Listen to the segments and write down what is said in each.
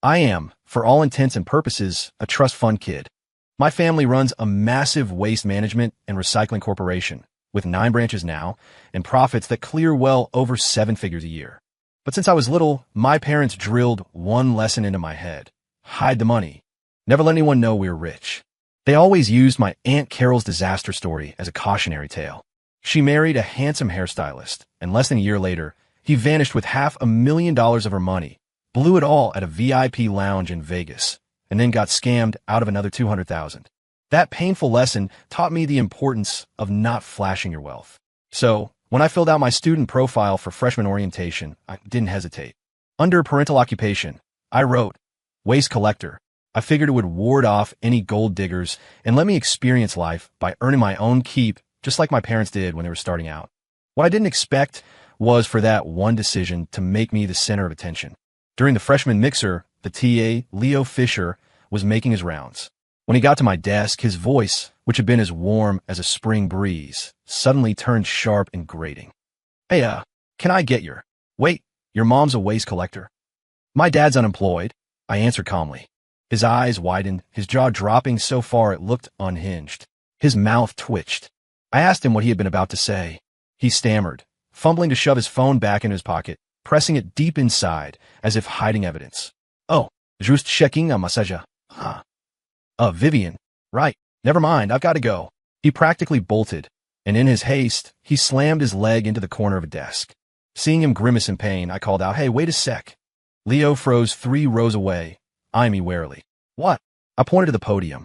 I am, for all intents and purposes, a trust fund kid. My family runs a massive waste management and recycling corporation with 9 branches now and profits that clear well over 7 figures a year. But since I was little, my parents drilled one lesson into my head. Hide the money. Never let anyone know we were rich. They always used my Aunt Carol's disaster story as a cautionary tale. She married a handsome hairstylist, and less than a year later, he vanished with $500,000 of her money, blew it all at a VIP lounge in Vegas, and then got scammed out of another $200,000. That painful lesson taught me the importance of not flashing your wealth. So, when I filled out my student profile for freshman orientation, I didn't hesitate. Under parental occupation, I wrote, waste collector. I figured it would ward off any gold diggers and let me experience life by earning my own keep, just like my parents did when they were starting out. What I didn't expect was for that one decision to make me the center of attention. During the freshman mixer, the TA, Leo Fisher, was making his rounds. When he got to my desk, his voice, which had been as warm as a spring breeze, suddenly turned sharp and grating. Hey, can I get wait, your mom's a waste collector? My dad's unemployed, I answered calmly. His eyes widened, his jaw dropping so far it looked unhinged. His mouth twitched. I asked him what he had been about to say. He stammered, fumbling to shove his phone back into his pocket, pressing it deep inside, as if hiding evidence. Oh, juste checking a message. Vivian. Right. Never mind, I've got to go. He practically bolted, and in his haste, he slammed his leg into the corner of a desk. Seeing him grimace in pain, I called out, hey, wait a sec. Leo froze 3 rows away, eyeing me warily. What? I pointed to the podium.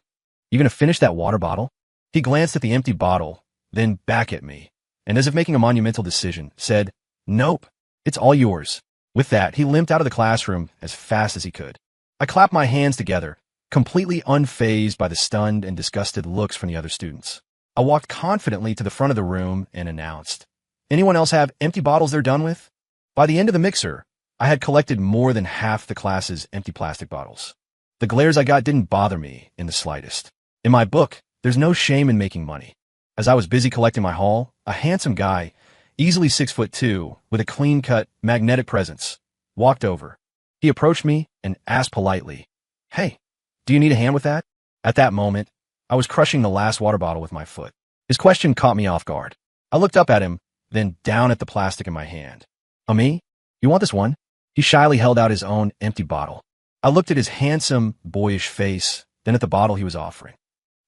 You gonna finish that water bottle? He glanced at the empty bottle, then back at me, and as if making a monumental decision, said, nope, it's all yours. With that, he limped out of the classroom as fast as he could. I clapped my hands together, completely unfazed by the stunned and disgusted looks from the other students. I walked confidently to the front of the room and announced, anyone else have empty bottles they're done with? By the end of the mixer, I had collected more than half the class's empty plastic bottles. The glares I got didn't bother me in the slightest. In my book, there's no shame in making money. As I was busy collecting my haul, a handsome guy, easily 6'2", with a clean-cut, magnetic presence, walked over. He approached me and asked politely, hey, do you need a hand with that? At that moment, I was crushing the last water bottle with my foot. His question caught me off guard. I looked up at him, then down at the plastic in my hand. Me? You want this one? He shyly held out his own empty bottle. I looked at his handsome, boyish face, then at the bottle he was offering.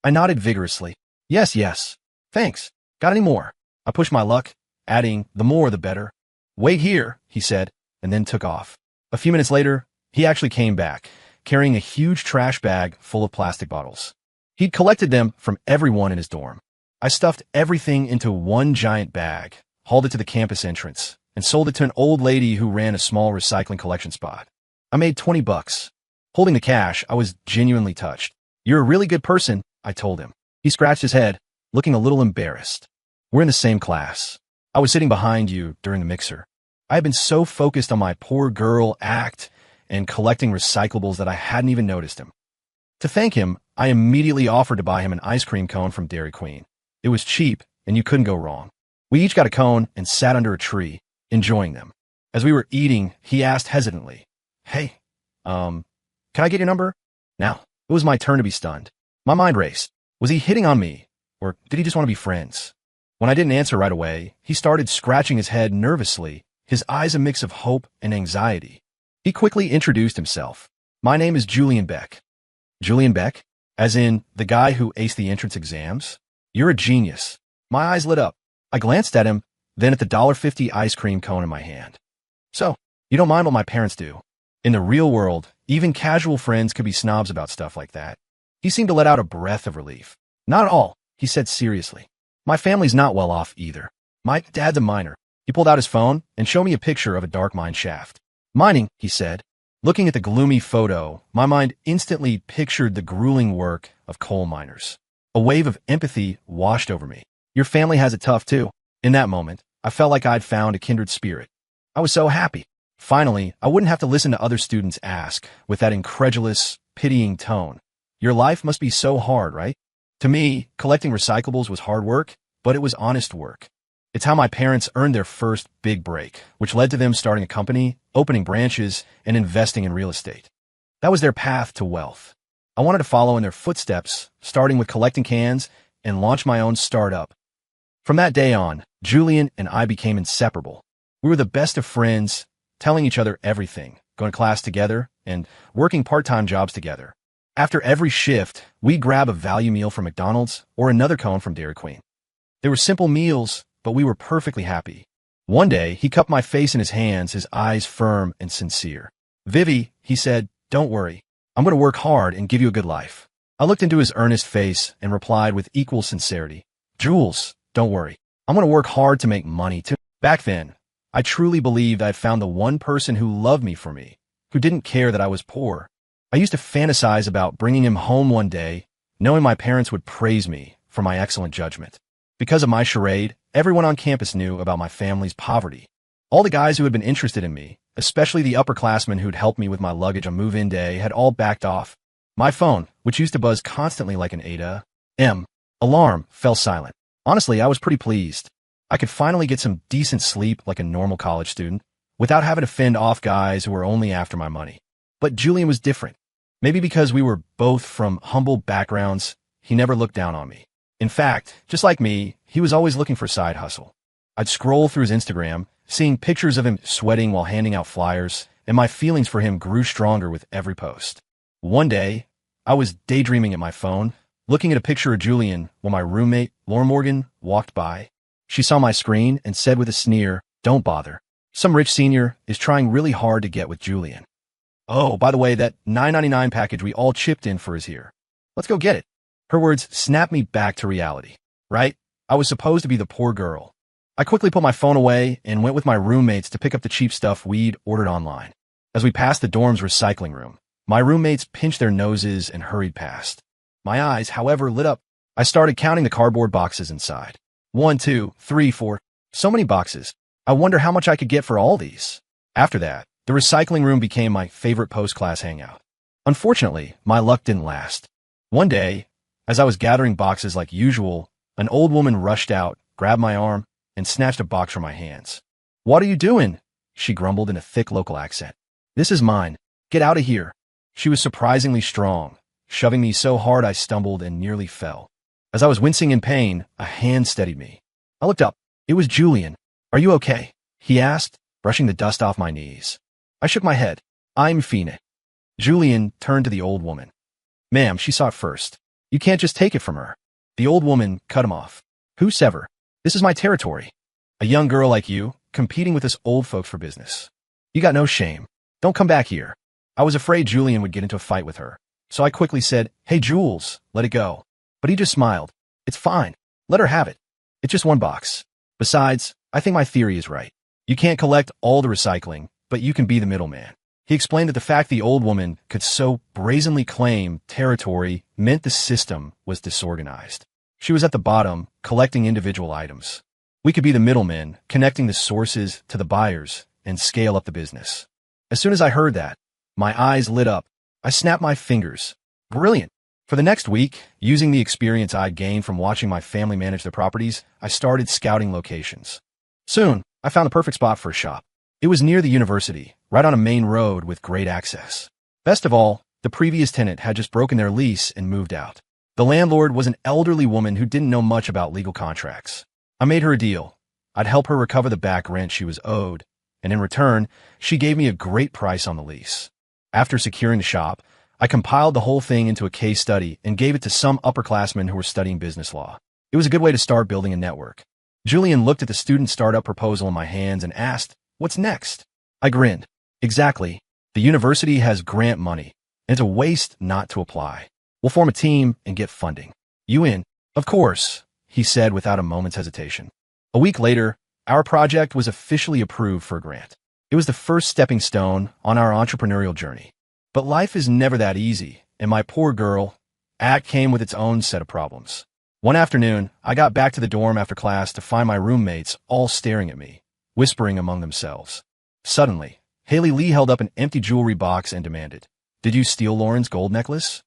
I nodded vigorously. Yes. Thanks. Got any more? I pushed my luck, adding, the more the better. Wait here, he said, and then took off. A few minutes later, he actually came back, carrying a huge trash bag full of plastic bottles. He'd collected them from everyone in his dorm. I stuffed everything into one giant bag, hauled it to the campus entrance, and sold it to an old lady who ran a small recycling collection spot. I made $20. Holding the cash, I was genuinely touched. You're a really good person, I told him. He scratched his head, looking a little embarrassed. We're in the same class. I was sitting behind you during the mixer. I had been so focused on my poor girl act and collecting recyclables that I hadn't even noticed him. To thank him, I immediately offered to buy him an ice cream cone from Dairy Queen. It was cheap, and you couldn't go wrong. We each got a cone and sat under a tree, enjoying them. As we were eating, he asked hesitantly, hey, can I get your number? Now, it was my turn to be stunned. My mind raced. Was he hitting on me, or did he just want to be friends? When I didn't answer right away, he started scratching his head nervously, his eyes a mix of hope and anxiety. He quickly introduced himself. My name is Julian Beck. Julian Beck? As in, the guy who aced the entrance exams? You're a genius. My eyes lit up. I glanced at him, then at the $1.50 ice cream cone in my hand. So, you don't mind what my parents do? In the real world, even casual friends could be snobs about stuff like that. He seemed to let out a breath of relief. Not at all, he said seriously. My family's not well off either. My dad's a miner. He pulled out his phone and showed me a picture of a dark mine shaft. Mining, he said. Looking at the gloomy photo, my mind instantly pictured the grueling work of coal miners. A wave of empathy washed over me. Your family has it tough too. In that moment, I felt like I'd found a kindred spirit. I was so happy. Finally, I wouldn't have to listen to other students ask, with that incredulous, pitying tone, your life must be so hard, right? To me, collecting recyclables was hard work, but it was honest work. It's how my parents earned their first big break, which led to them starting a company, opening branches, and investing in real estate. That was their path to wealth. I wanted to follow in their footsteps, starting with collecting cans and launch my own startup. From that day on, Julian and I became inseparable. We were the best of friends, telling each other everything, going to class together, and working part-time jobs together. After every shift, we'd grab a value meal from McDonald's or another cone from Dairy Queen. They were simple meals, but we were perfectly happy. One day, he cupped my face in his hands, his eyes firm and sincere. "Vivi," he said, "don't worry. I'm going to work hard and give you a good life." I looked into his earnest face and replied with equal sincerity, "Jules, don't worry. I'm going to work hard to make money too." Back then, I truly believed I'd found the one person who loved me for me, who didn't care that I was poor. I used to fantasize about bringing him home one day, knowing my parents would praise me for my excellent judgment. Because of my charade, everyone on campus knew about my family's poverty. All the guys who had been interested in me, especially the upperclassmen who'd helped me with my luggage on move-in day, had all backed off. My phone, which used to buzz constantly like an ADA alarm, fell silent. Honestly, I was pretty pleased. I could finally get some decent sleep like a normal college student, without having to fend off guys who were only after my money. But Julian was different. Maybe because we were both from humble backgrounds, he never looked down on me. In fact, just like me, he was always looking for a side hustle. I'd scroll through his Instagram, seeing pictures of him sweating while handing out flyers, and my feelings for him grew stronger with every post. One day, I was daydreaming at my phone, looking at a picture of Julian when my roommate, Laura Morgan, walked by. She saw my screen and said with a sneer, "Don't bother. Some rich senior is trying really hard to get with Julian. Oh, by the way, that $9.99 package we all chipped in for is here. Let's go get it." Her words snapped me back to reality. Right? I was supposed to be the poor girl. I quickly put my phone away and went with my roommates to pick up the cheap stuff we'd ordered online. As we passed the dorm's recycling room, my roommates pinched their noses and hurried past. My eyes, however, lit up. I started counting the cardboard boxes inside. 1, 2, 3, 4. So many boxes. I wonder how much I could get for all these. After that, the recycling room became my favorite post-class hangout. Unfortunately, my luck didn't last. One day, as I was gathering boxes like usual, an old woman rushed out, grabbed my arm, and snatched a box from my hands. "What are you doing?" she grumbled in a thick local accent. "This is mine. Get out of here." She was surprisingly strong, shoving me so hard I stumbled and nearly fell. As I was wincing in pain, a hand steadied me. I looked up. It was Julian. "Are you okay?" he asked, brushing the dust off my knees. I shook my head. "I'm fine." Julian turned to the old woman. "Ma'am, she saw it first. You can't just take it from her." The old woman cut him off. "Whosever. This is my territory. A young girl like you, competing with us old folks for business. You got no shame. Don't come back here." I was afraid Julian would get into a fight with her, so I quickly said, "Hey, Jules, let it go." But he just smiled. "It's fine. Let her have it. It's just one box. Besides, I think my theory is right. You can't collect all the recycling, but you can be the middleman." He explained that the fact the old woman could so brazenly claim territory meant the system was disorganized. She was at the bottom, collecting individual items. We could be the middlemen, connecting the sources to the buyers, and scale up the business. As soon as I heard that, my eyes lit up. I snapped my fingers. Brilliant. For the next week, using the experience I'd gained from watching my family manage their properties, I started scouting locations. Soon, I found the perfect spot for a shop. It was near the university, right on a main road with great access. Best of all, the previous tenant had just broken their lease and moved out. The landlord was an elderly woman who didn't know much about legal contracts. I made her a deal. I'd help her recover the back rent she was owed, and in return, she gave me a great price on the lease. After securing the shop, I compiled the whole thing into a case study and gave it to some upperclassmen who were studying business law. It was a good way to start building a network. Julian looked at the student startup proposal in my hands and asked, "What's next?" I grinned. "Exactly. The university has grant money, and it's a waste not to apply. We'll form a team and get funding. You in?" "Of course," he said without a moment's hesitation. A week later, our project was officially approved for a grant. It was the first stepping stone on our entrepreneurial journey. But life is never that easy, and my poor girl, act came with its own set of problems. One afternoon, I got back to the dorm after class to find my roommates all staring at me, whispering among themselves. Suddenly, Haley Lee held up an empty jewelry box and demanded, "Did you steal Lauren's gold necklace?"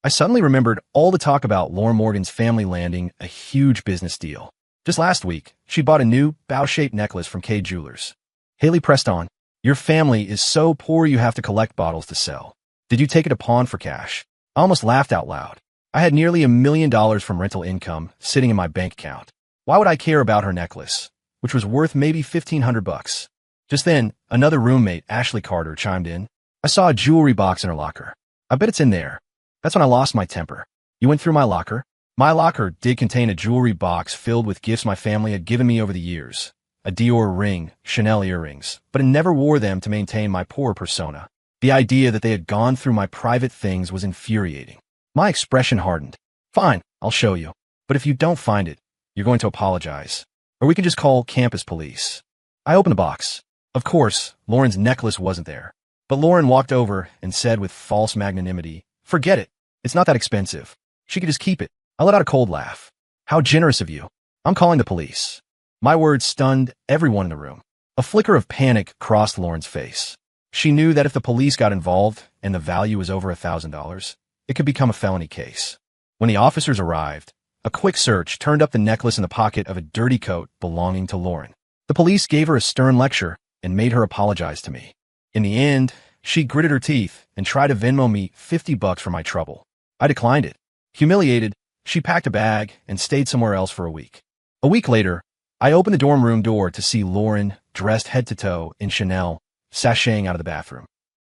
I suddenly remembered all the talk about Laura Morgan's family landing a huge business deal. Just last week, she bought a new, bow-shaped necklace from K Jewelers. Haley pressed on, "Your family is so poor you have to collect bottles to sell. Did you take it to pawn for cash? I almost laughed out loud. I had nearly $1 million from rental income sitting in my bank account. Why would I care about her necklace, which was worth maybe $1,500? Just then, another roommate, Ashley Carter, chimed in. I saw a jewelry box in her locker. I bet it's in there. That's when I lost my temper. You went through my locker? My locker did contain a jewelry box filled with gifts my family had given me over the years. A Dior ring, Chanel earrings, but I never wore them to maintain my poor persona. The idea that they had gone through my private things was infuriating. My expression hardened. Fine, I'll show you. But if you don't find it, you're going to apologize. Or we can just call campus police. I opened the box. Of course, Lauren's necklace wasn't there. But Lauren walked over and said with false magnanimity, "Forget it. It's not that expensive. She could just keep it." I let out a cold laugh. How generous of you. I'm calling the police. My words stunned everyone in the room. A flicker of panic crossed Lauren's face. She knew that if the police got involved and the value was over $1,000, it could become a felony case. When the officers arrived, a quick search turned up the necklace in the pocket of a dirty coat belonging to Lauren. The police gave her a stern lecture and made her apologize to me. In the end, she gritted her teeth and tried to Venmo me $50 for my trouble. I declined it. Humiliated, she packed a bag and stayed somewhere else for a week. A week later, I opened the dorm room door to see Lauren, dressed head to toe in Chanel, sashaying out of the bathroom.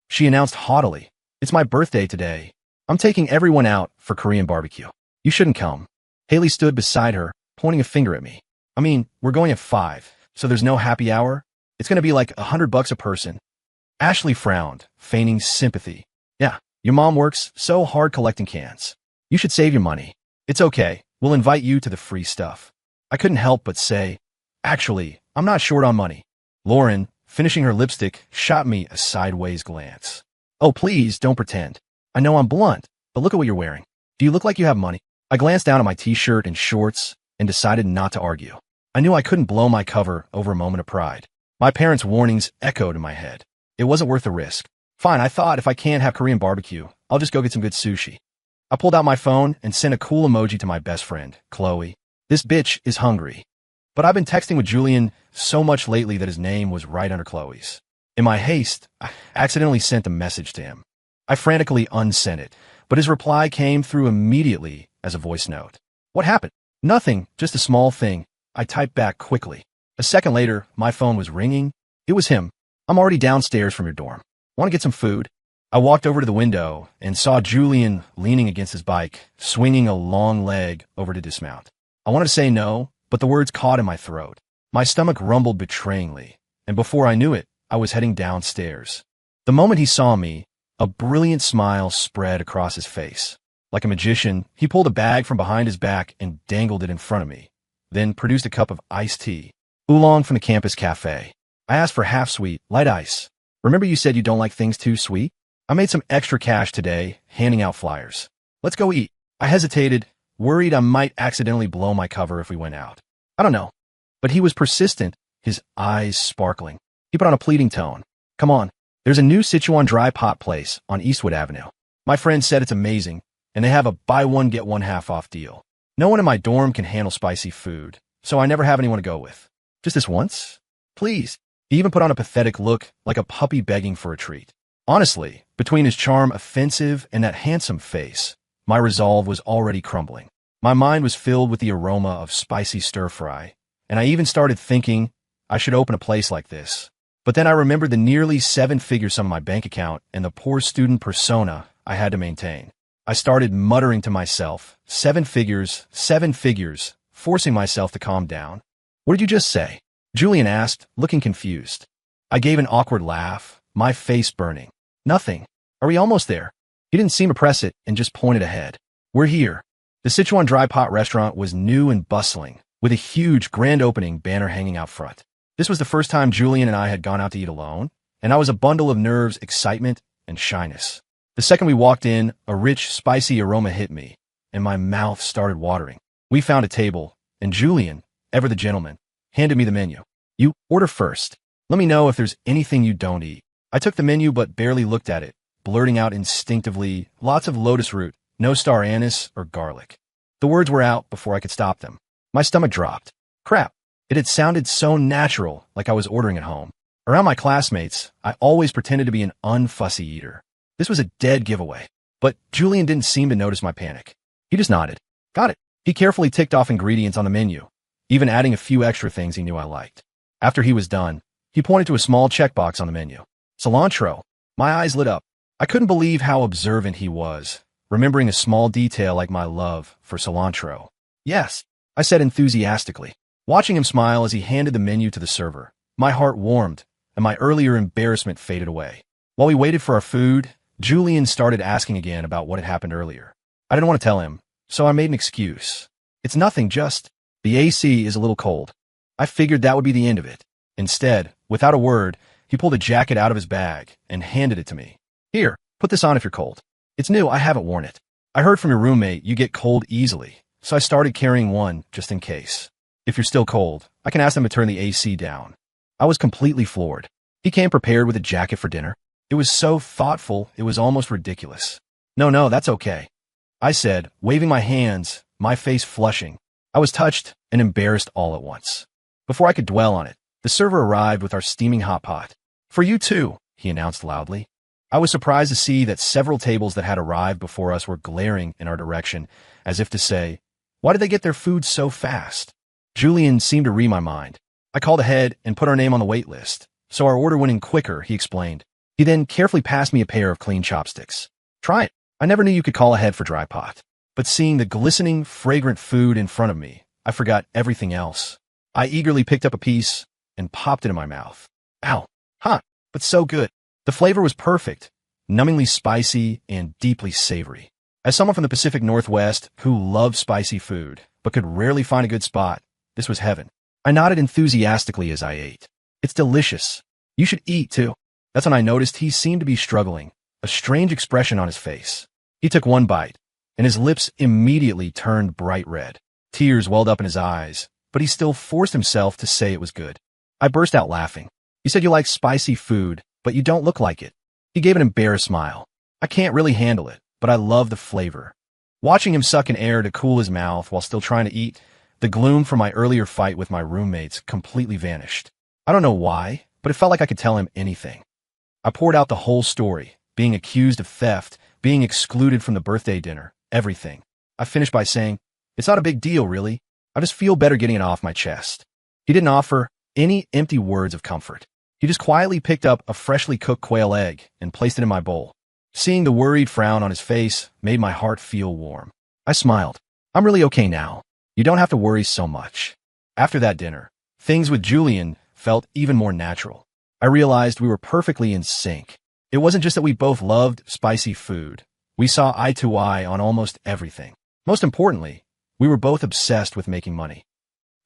She announced haughtily, "It's my birthday today. I'm taking everyone out for Korean barbecue. You shouldn't come." Haley stood beside her, pointing a finger at me. "I mean, we're going at 5, so there's no happy hour? It's going to be like $100 a person." Ashley frowned, feigning sympathy. "Yeah, your mom works so hard collecting cans. You should save your money. It's okay. We'll invite you to the free stuff." I couldn't help but say, "Actually, I'm not short on money." Lauren, finishing her lipstick, shot me a sideways glance. "Oh, please, don't pretend. I know I'm blunt, but look at what you're wearing. Do you look like you have money?" I glanced down at my t-shirt and shorts and decided not to argue. I knew I couldn't blow my cover over a moment of pride. My parents' warnings echoed in my head. It wasn't worth the risk. Fine, I thought if I can't have Korean barbecue, I'll just go get some good sushi. I pulled out my phone and sent a cool emoji to my best friend, Chloe. "This bitch is hungry." But I've been texting with Julian so much lately that his name was right under Chloe's. In my haste, I accidentally sent a message to him. I frantically unsent it, but his reply came through immediately as a voice note. "What happened?" "Nothing, just a small thing." I typed back quickly. A second later, my phone was ringing. It was him. "I'm already downstairs from your dorm. Want to get some food?" I walked over to the window and saw Julian leaning against his bike, swinging a long leg over to dismount. I wanted to say no, but the words caught in my throat. My stomach rumbled betrayingly, and before I knew it, I was heading downstairs. The moment he saw me, a brilliant smile spread across his face. Like a magician, he pulled a bag from behind his back and dangled it in front of me, then produced a cup of iced tea, oolong from the campus cafe. I asked for half sweet, light ice. "Remember you said you don't like things too sweet?" I made some extra cash today, handing out flyers. "Let's go eat." I hesitated, worried I might accidentally blow my cover if we went out. "I don't know." But he was persistent, his eyes sparkling. He put on a pleading tone. "Come on, there's a new Sichuan dry pot place on Eastwood Avenue. My friend said it's amazing, and they have a buy one get one half off deal. No one in my dorm can handle spicy food, so I never have anyone to go with. Just this once? Please." He even put on a pathetic look, like a puppy begging for a treat. Honestly, between his charm offensive and that handsome face, my resolve was already crumbling. My mind was filled with the aroma of spicy stir-fry, and I even started thinking I should open a place like this. But then I remembered the nearly 7 figures on my bank account and the poor student persona I had to maintain. I started muttering to myself, 7 figures, forcing myself to calm down. "What did you just say?" Julian asked, looking confused. I gave an awkward laugh, my face burning. "Nothing. Are we almost there?" He didn't seem to press it and just pointed ahead. "We're here." The Sichuan Dry Pot restaurant was new and bustling, with a huge grand opening banner hanging out front. This was the first time Julian and I had gone out to eat alone, and I was a bundle of nerves, excitement, and shyness. The second we walked in, a rich, spicy aroma hit me, and my mouth started watering. We found a table, and Julian, ever the gentleman, handed me the menu. "You order first. Let me know if there's anything you don't eat." I took the menu but barely looked at it, blurting out instinctively, "Lots of lotus root, no star anise or garlic." The words were out before I could stop them. My stomach dropped. Crap. It had sounded so natural, like I was ordering at home. Around my classmates, I always pretended to be an unfussy eater. This was a dead giveaway. But Julian didn't seem to notice my panic. He just nodded. Got it. He carefully ticked off ingredients on the menu, even adding a few extra things he knew I liked. After he was done, he pointed to a small checkbox on the menu. Cilantro. My eyes lit up. I couldn't believe how observant he was, remembering a small detail like my love for cilantro. Yes, I said enthusiastically. Watching him smile as he handed the menu to the server, my heart warmed, and my earlier embarrassment faded away. While we waited for our food, Julian started asking again about what had happened earlier. I didn't want to tell him, so I made an excuse. It's nothing, just the AC is a little cold. I figured that would be the end of it. Instead, without a word, he pulled a jacket out of his bag and handed it to me. Here, put this on if you're cold. It's new, I haven't worn it. I heard from your roommate you get cold easily, so I started carrying one just in case. If you're still cold, I can ask them to turn the AC down. I was completely floored. He came prepared with a jacket for dinner. It was so thoughtful, it was almost ridiculous. No, that's okay, I said, waving my hands, my face flushing. I was touched and embarrassed all at once. Before I could dwell on it, the server arrived with our steaming hot pot. For you too, he announced loudly. I was surprised to see that several tables that had arrived before us were glaring in our direction, as if to say, why did they get their food so fast? Julian seemed to read my mind. I called ahead and put our name on the wait list, so our order went in quicker, he explained. He then carefully passed me a pair of clean chopsticks. Try it. I never knew you could call ahead for dry pot. But seeing the glistening, fragrant food in front of me, I forgot everything else. I eagerly picked up a piece and popped it in my mouth. Ow. Huh. But so good. The flavor was perfect, numbingly spicy and deeply savory. As someone from the Pacific Northwest who loved spicy food, but could rarely find a good spot, this was heaven. I nodded enthusiastically as I ate. It's delicious. You should eat, too. That's when I noticed he seemed to be struggling, a strange expression on his face. He took one bite, and his lips immediately turned bright red. Tears welled up in his eyes, but he still forced himself to say it was good. I burst out laughing. You said you like spicy food, but you don't look like it. He gave an embarrassed smile. I can't really handle it, but I love the flavor. Watching him suck in air to cool his mouth while still trying to eat, the gloom from my earlier fight with my roommates completely vanished. I don't know why, but it felt like I could tell him anything. I poured out the whole story, being accused of theft, being excluded from the birthday dinner, everything. I finished by saying, it's not a big deal, really. I just feel better getting it off my chest. He didn't offer any empty words of comfort. He just quietly picked up a freshly cooked quail egg and placed it in my bowl. Seeing the worried frown on his face made my heart feel warm. I smiled. I'm really okay now. You don't have to worry so much. After that dinner, things with Julian felt even more natural. I realized we were perfectly in sync. It wasn't just that we both loved spicy food. We saw eye to eye on almost everything. Most importantly, we were both obsessed with making money.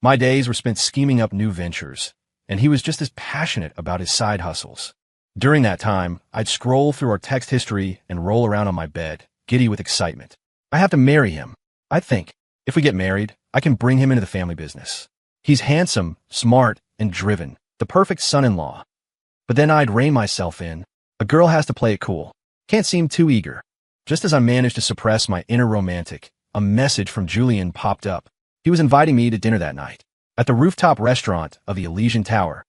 My days were spent scheming up new ventures, and he was just as passionate about his side hustles. During that time, I'd scroll through our text history and roll around on my bed, giddy with excitement. I have to marry him. I think, if we get married, I can bring him into the family business. He's handsome, smart, and driven, the perfect son-in-law. But then I'd rein myself in. A girl has to play it cool. Can't seem too eager. Just as I managed to suppress my inner romantic, a message from Julian popped up. He was inviting me to dinner that night, at the rooftop restaurant of the Elysian Tower.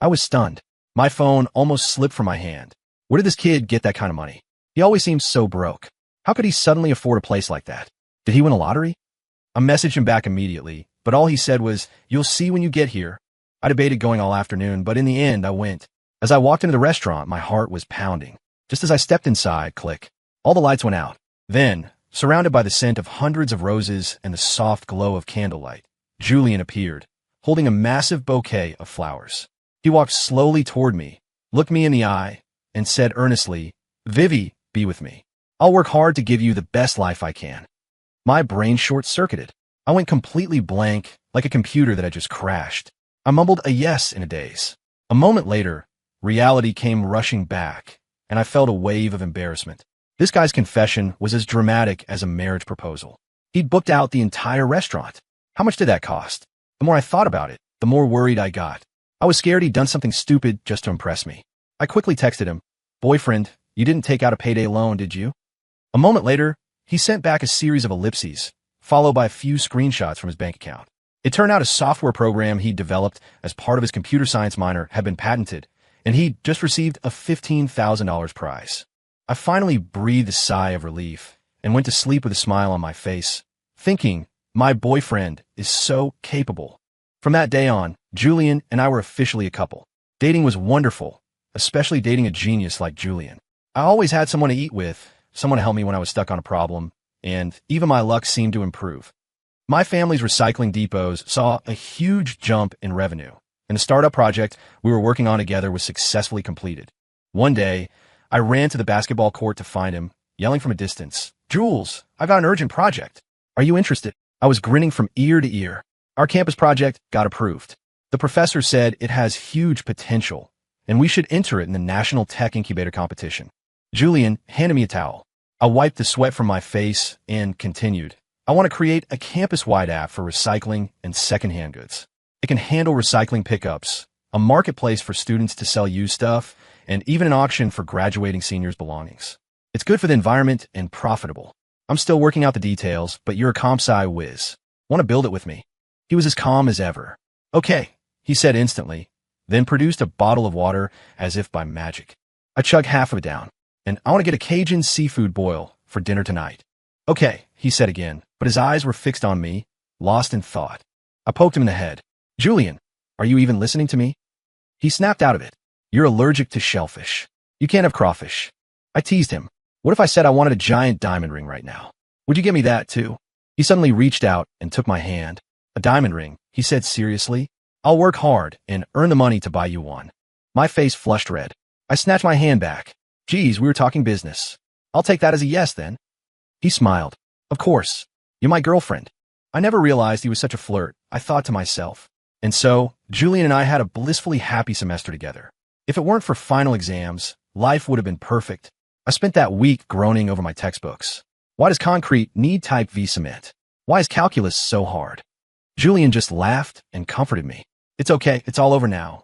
I was stunned. My phone almost slipped from my hand. Where did this kid get that kind of money? He always seems so broke. How could he suddenly afford a place like that? Did he win a lottery? I messaged him back immediately, but all he said was, you'll see when you get here. I debated going all afternoon, but in the end, I went. As I walked into the restaurant, my heart was pounding. Just as I stepped inside, click, all the lights went out. Then, surrounded by the scent of hundreds of roses and the soft glow of candlelight, Julian appeared, holding a massive bouquet of flowers. He walked slowly toward me, looked me in the eye, and said earnestly, Vivi, be with me. I'll work hard to give you the best life I can. My brain short-circuited. I went completely blank, like a computer that had just crashed. I mumbled a yes in a daze. A moment later, reality came rushing back, and I felt a wave of embarrassment. This guy's confession was as dramatic as a marriage proposal. He'd booked out the entire restaurant. How much did that cost? The more I thought about it, the more worried I got. I was scared he'd done something stupid just to impress me. I quickly texted him, boyfriend, you didn't take out a payday loan, did you? A moment later, he sent back a series of ellipses, followed by a few screenshots from his bank account. It turned out a software program he'd developed as part of his computer science minor had been patented, and he'd just received a $15,000 prize. I finally breathed a sigh of relief and went to sleep with a smile on my face, thinking, my boyfriend is so capable. From that day on, Julian and I were officially a couple. Dating was wonderful, especially dating a genius like Julian. I always had someone to eat with, someone to help me when I was stuck on a problem, and even my luck seemed to improve. My family's recycling depots saw a huge jump in revenue, and the startup project we were working on together was successfully completed. One day, I ran to the basketball court to find him, yelling from a distance, "Jules, I've got an urgent project. Are you interested?" I was grinning from ear to ear. Our campus project got approved. The professor said it has huge potential, and we should enter it in the National Tech Incubator competition. Julian handed me a towel. I wiped the sweat from my face and continued. I want to create a campus-wide app for recycling and secondhand goods. It can handle recycling pickups, a marketplace for students to sell used stuff, and even an auction for graduating seniors' belongings. It's good for the environment and profitable. I'm still working out the details, but you're a comp sci whiz. Want to build it with me? He was as calm as ever. Okay, he said instantly, then produced a bottle of water as if by magic. I chugged half of it down, and I want to get a Cajun seafood boil for dinner tonight. Okay, he said again, but his eyes were fixed on me, lost in thought. I poked him in the head. Julian, are you even listening to me? He snapped out of it. You're allergic to shellfish. You can't have crawfish. I teased him. What if I said I wanted a giant diamond ring right now? Would you give me that too? He suddenly reached out and took my hand. A diamond ring, he said seriously. I'll work hard and earn the money to buy you one. My face flushed red. I snatched my hand back. Geez, we were talking business. I'll take that as a yes then. He smiled. Of course. You're my girlfriend. I never realized he was such a flirt, I thought to myself. And so, Julian and I had a blissfully happy semester together. If it weren't for final exams, life would have been perfect. I spent that week groaning over my textbooks. Why does concrete need type V cement? Why is calculus so hard? Julian just laughed and comforted me. It's okay, it's all over now.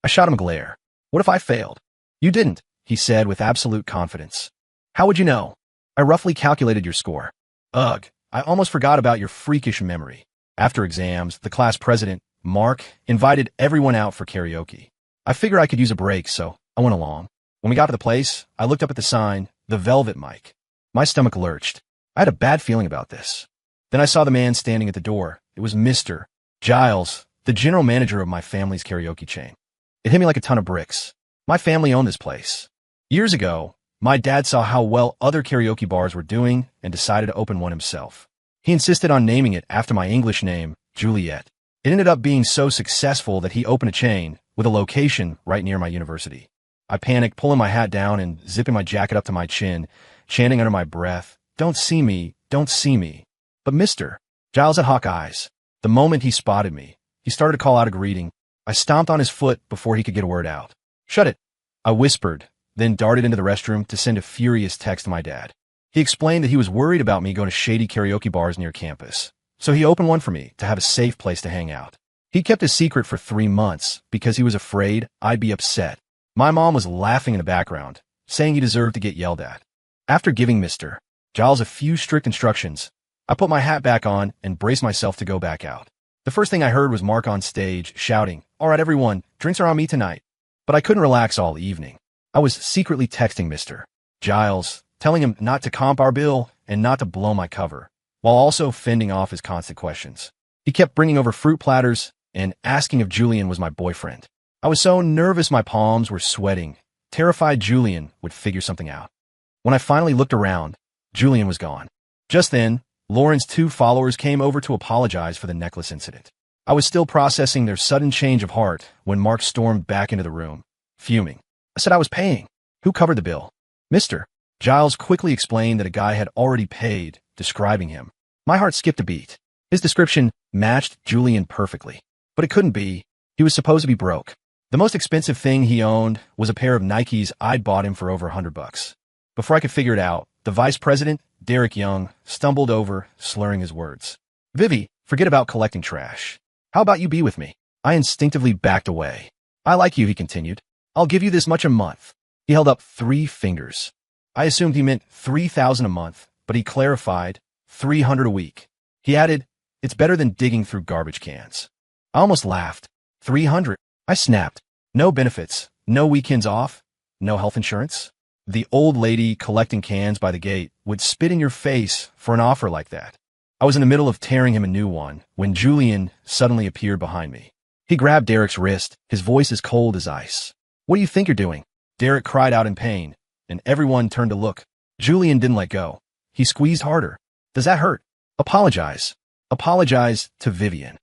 I shot him a glare. What if I failed? You didn't, he said with absolute confidence. How would you know? I roughly calculated your score. Ugh, I almost forgot about your freakish memory. After exams, the class president, Mark, invited everyone out for karaoke. I figured I could use a break, so I went along. When we got to the place, I looked up at the sign, the Velvet Mic. My stomach lurched. I had a bad feeling about this. Then I saw the man standing at the door. It was Mr. Giles, the general manager of my family's karaoke chain. It hit me like a ton of bricks. My family owned this place. Years ago, my dad saw how well other karaoke bars were doing and decided to open one himself. He insisted on naming it after my English name, Juliet. It ended up being so successful that he opened a chain with a location right near my university. I panicked, pulling my hat down and zipping my jacket up to my chin, chanting under my breath, "Don't see me, don't see me." But Mr. Giles had hawk eyes. The moment he spotted me, he started to call out a greeting. I stomped on his foot before he could get a word out. "Shut it," I whispered, then darted into the restroom to send a furious text to my dad. He explained that he was worried about me going to shady karaoke bars near campus, so he opened one for me to have a safe place to hang out. He kept his secret for 3 months because he was afraid I'd be upset. My mom was laughing in the background, saying he deserved to get yelled at. After giving Mr. Giles a few strict instructions, I put my hat back on and braced myself to go back out. The first thing I heard was Mark on stage, shouting, "All right, everyone, drinks are on me tonight." But I couldn't relax all evening. I was secretly texting Mr. Giles, telling him not to comp our bill and not to blow my cover, while also fending off his constant questions. He kept bringing over fruit platters and asking if Julian was my boyfriend. I was so nervous my palms were sweating, terrified Julian would figure something out. When I finally looked around, Julian was gone. Just then, Lauren's 2 followers came over to apologize for the necklace incident. I was still processing their sudden change of heart when Mark stormed back into the room, fuming. I said I was paying. Who covered the bill? Mr. Giles quickly explained that a guy had already paid, describing him. My heart skipped a beat. His description matched Julian perfectly. But it couldn't be. He was supposed to be broke. The most expensive thing he owned was a pair of Nikes I'd bought him for over $100. Before I could figure it out, the vice president, Derek Young, stumbled over, slurring his words. "Vivi, forget about collecting trash. How about you be with me?" I instinctively backed away. "I like you," he continued. "I'll give you this much a month." He held up 3 fingers. I assumed he meant 3,000 a month, but he clarified, 300 a week. He added, "It's better than digging through garbage cans." I almost laughed. 300. I snapped. No benefits, no weekends off, no health insurance. The old lady collecting cans by the gate would spit in your face for an offer like that. I was in the middle of tearing him a new one when Julian suddenly appeared behind me. He grabbed Derek's wrist, his voice as cold as ice. "What do you think you're doing?" Derek cried out in pain, and everyone turned to look. Julian didn't let go. He squeezed harder. "Does that hurt? Apologize. Apologize to Vivian."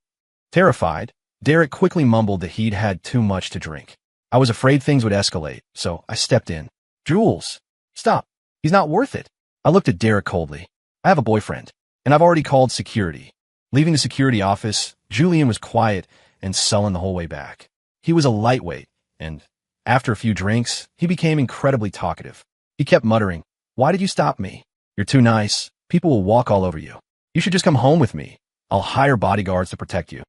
Terrified, Derek quickly mumbled that he'd had too much to drink. I was afraid things would escalate, so I stepped in. "Jules, stop. He's not worth it." I looked at Derek coldly. "I have a boyfriend, and I've already called security." Leaving the security office, Julian was quiet and sullen the whole way back. He was a lightweight, and after a few drinks, he became incredibly talkative. He kept muttering, "Why did you stop me? You're too nice. People will walk all over you. You should just come home with me. I'll hire bodyguards to protect you."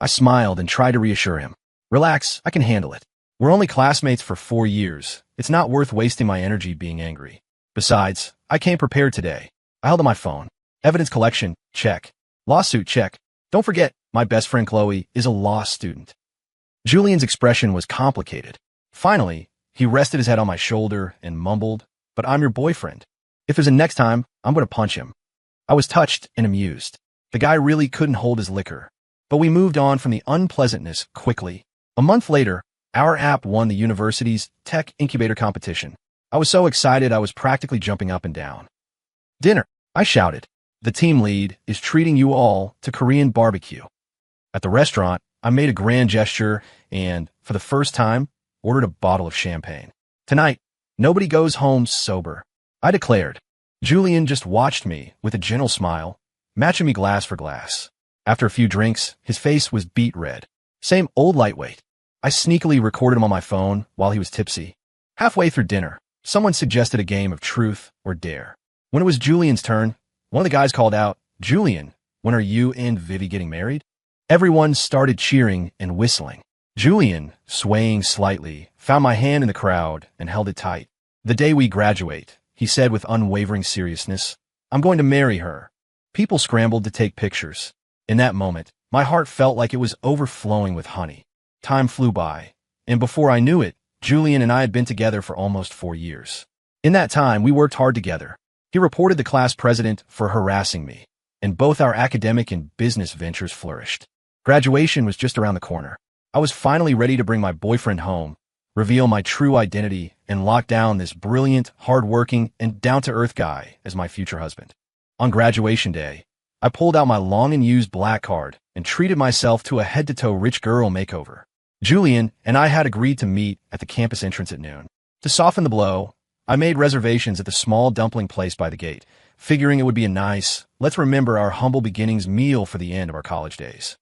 I smiled and tried to reassure him. "Relax, I can handle it. We're only classmates for 4 years. It's not worth wasting my energy being angry. Besides, I came prepared today." I held up my phone. "Evidence collection, check. Lawsuit, check. Don't forget, my best friend Chloe is a law student." Julian's expression was complicated. Finally, he rested his head on my shoulder and mumbled, "But I'm your boyfriend. If there's a next time, I'm going to punch him." I was touched and amused. The guy really couldn't hold his liquor. But we moved on from the unpleasantness quickly. A month later, our app won the university's tech incubator competition. I was so excited I was practically jumping up and down. "Dinner," I shouted. "The team lead is treating you all to Korean barbecue." At the restaurant, I made a grand gesture and, for the first time, ordered a bottle of champagne. "Tonight, nobody goes home sober," I declared. Julian just watched me with a gentle smile, matching me glass for glass. After a few drinks, his face was beet red. Same old lightweight. I sneakily recorded him on my phone while he was tipsy. Halfway through dinner, someone suggested a game of truth or dare. When it was Julian's turn, one of the guys called out, "Julian, when are you and Vivi getting married?" Everyone started cheering and whistling. Julian, swaying slightly, found my hand in the crowd and held it tight. "The day we graduate," he said with unwavering seriousness, "I'm going to marry her." People scrambled to take pictures. In that moment, my heart felt like it was overflowing with honey. Time flew by, and before I knew it, Julian and I had been together for almost 4 years. In that time, we worked hard together. He reported the class president for harassing me, and both our academic and business ventures flourished. Graduation was just around the corner. I was finally ready to bring my boyfriend home, reveal my true identity, and lock down this brilliant, hardworking, and down-to-earth guy as my future husband. On graduation day, I pulled out my long and used black card and treated myself to a head-to-toe rich girl makeover. Julian and I had agreed to meet at the campus entrance at noon. To soften the blow, I made reservations at the small dumpling place by the gate, figuring it would be a nice, let's remember our humble beginnings meal for the end of our college days.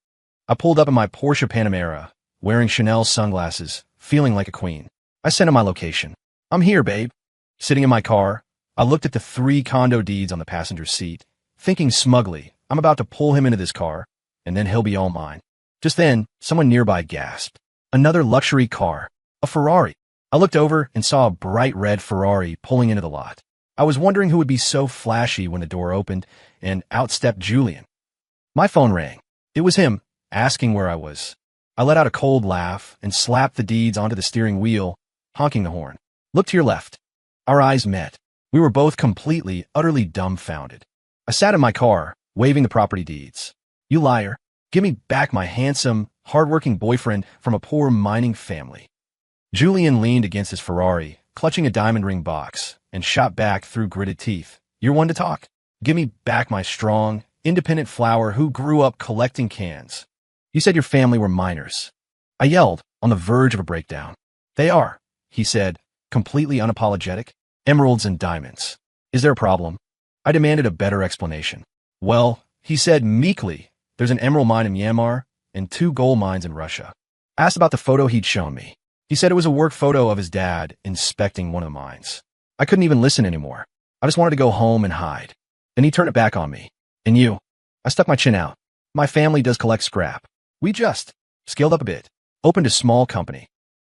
I pulled up in my Porsche Panamera, wearing Chanel sunglasses, feeling like a queen. I sent him my location. "I'm here, babe." Sitting in my car, I looked at the 3 condo deeds on the passenger seat, thinking smugly, I'm about to pull him into this car, and then he'll be all mine. Just then, someone nearby gasped. Another luxury car, a Ferrari. I looked over and saw a bright red Ferrari pulling into the lot. I was wondering who would be so flashy when the door opened, and out stepped Julian. My phone rang. It was him, asking where I was. I let out a cold laugh and slapped the deeds onto the steering wheel, honking the horn. "Look to your left." Our eyes met. We were both completely, utterly dumbfounded. I sat in my car, waving the property deeds. "You liar. Give me back my handsome, hard-working boyfriend from a poor mining family." Julian leaned against his Ferrari, clutching a diamond ring box, and shot back through gritted teeth. "You're one to talk. Give me back my strong, independent flower who grew up collecting cans. You said your family were miners." I yelled, on the verge of a breakdown. "They are," he said, completely unapologetic. "Emeralds and diamonds. Is there a problem?" I demanded a better explanation. "Well," he said meekly, "there's an emerald mine in Myanmar and 2 gold mines in Russia." I asked about the photo he'd shown me. He said it was a work photo of his dad inspecting one of the mines. I couldn't even listen anymore. I just wanted to go home and hide. Then he turned it back on me. "And you?" I stuck my chin out. "My family does collect scrap. We just scaled up a bit, opened a small company."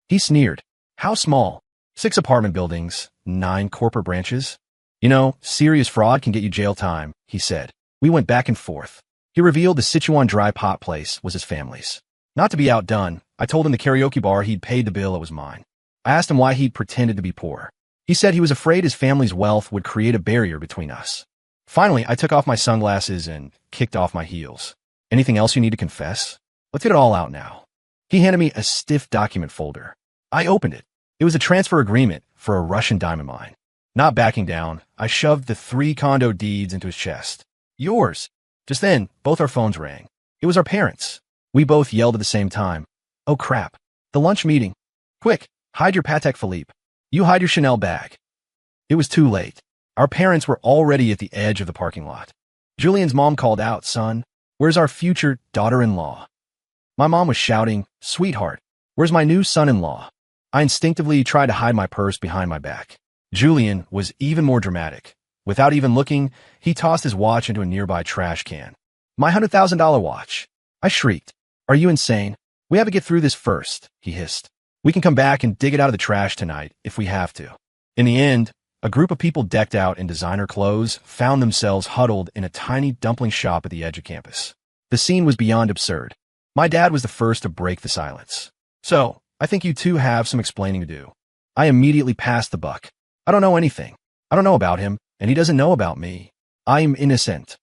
He sneered. "How small?" 6 apartment buildings, 9 corporate branches. "You know, serious fraud can get you jail time," he said. We went back and forth. He revealed the Sichuan dry pot place was his family's. Not to be outdone, I told him the karaoke bar he'd paid the bill, it was mine. I asked him why he'd pretended to be poor. He said he was afraid his family's wealth would create a barrier between us. Finally, I took off my sunglasses and kicked off my heels. Anything else you need to confess? Let's get it all out now. He handed me a stiff document folder. I opened it. It was a transfer agreement for a Russian diamond mine. Not backing down, I shoved the 3 condo deeds into his chest. Yours. Just then, both our phones rang. It was our parents. We both yelled at the same time. Oh crap. The lunch meeting. Quick, hide your Patek Philippe. You hide your Chanel bag. It was too late. Our parents were already at the edge of the parking lot. Julian's mom called out, "Son, where's our future daughter-in-law?" My mom was shouting, "Sweetheart, where's my new son-in-law?" I instinctively tried to hide my purse behind my back. Julian was even more dramatic. Without even looking, he tossed his watch into a nearby trash can. My $100,000 watch. I shrieked. Are you insane? We have to get through this first, he hissed. We can come back and dig it out of the trash tonight if we have to. In the end, a group of people decked out in designer clothes found themselves huddled in a tiny dumpling shop at the edge of campus. The scene was beyond absurd. My dad was the first to break the silence. So, I think you two have some explaining to do. I immediately passed the buck. I don't know anything. I don't know about him, and he doesn't know about me. I am innocent.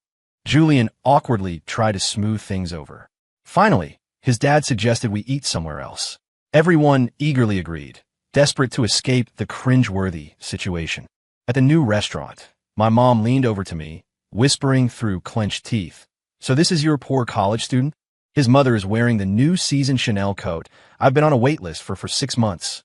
Julian awkwardly tried to smooth things over. Finally, his dad suggested we eat somewhere else. Everyone eagerly agreed, desperate to escape the cringe-worthy situation. At the new restaurant, my mom leaned over to me, whispering through clenched teeth. So this is your poor college student? His mother is wearing the new season Chanel coat I've been on a wait list for 6 months.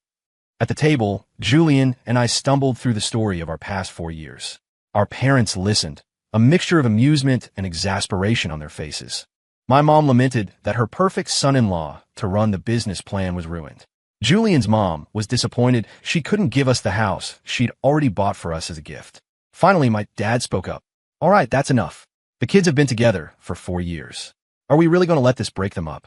At the table, Julian and I stumbled through the story of our past 4 years. Our parents listened, a mixture of amusement and exasperation on their faces. My mom lamented that her perfect son-in-law to run the business plan was ruined. Julian's mom was disappointed she couldn't give us the house she'd already bought for us as a gift. Finally, my dad spoke up. All right, that's enough. The kids have been together for 4 years. Are we really going to let this break them up?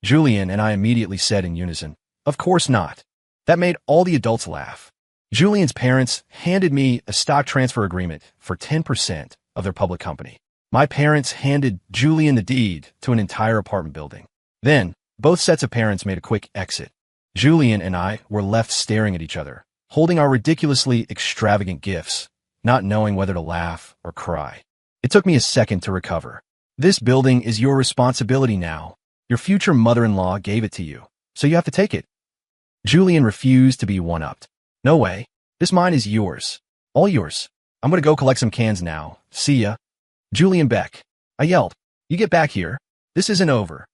Julian and I immediately said in unison, of course not. That made all the adults laugh. Julian's parents handed me a stock transfer agreement for 10% of their public company. My parents handed Julian the deed to an entire apartment building. Then, both sets of parents made a quick exit. Julian and I were left staring at each other, holding our ridiculously extravagant gifts, not knowing whether to laugh or cry. It took me a second to recover. This building is your responsibility now. Your future mother-in-law gave it to you, so you have to take it. Julian refused to be one-upped. No way. This mine is yours. All yours. I'm going to go collect some cans now. See ya. Julian Beck. I yelled. You get back here. This isn't over.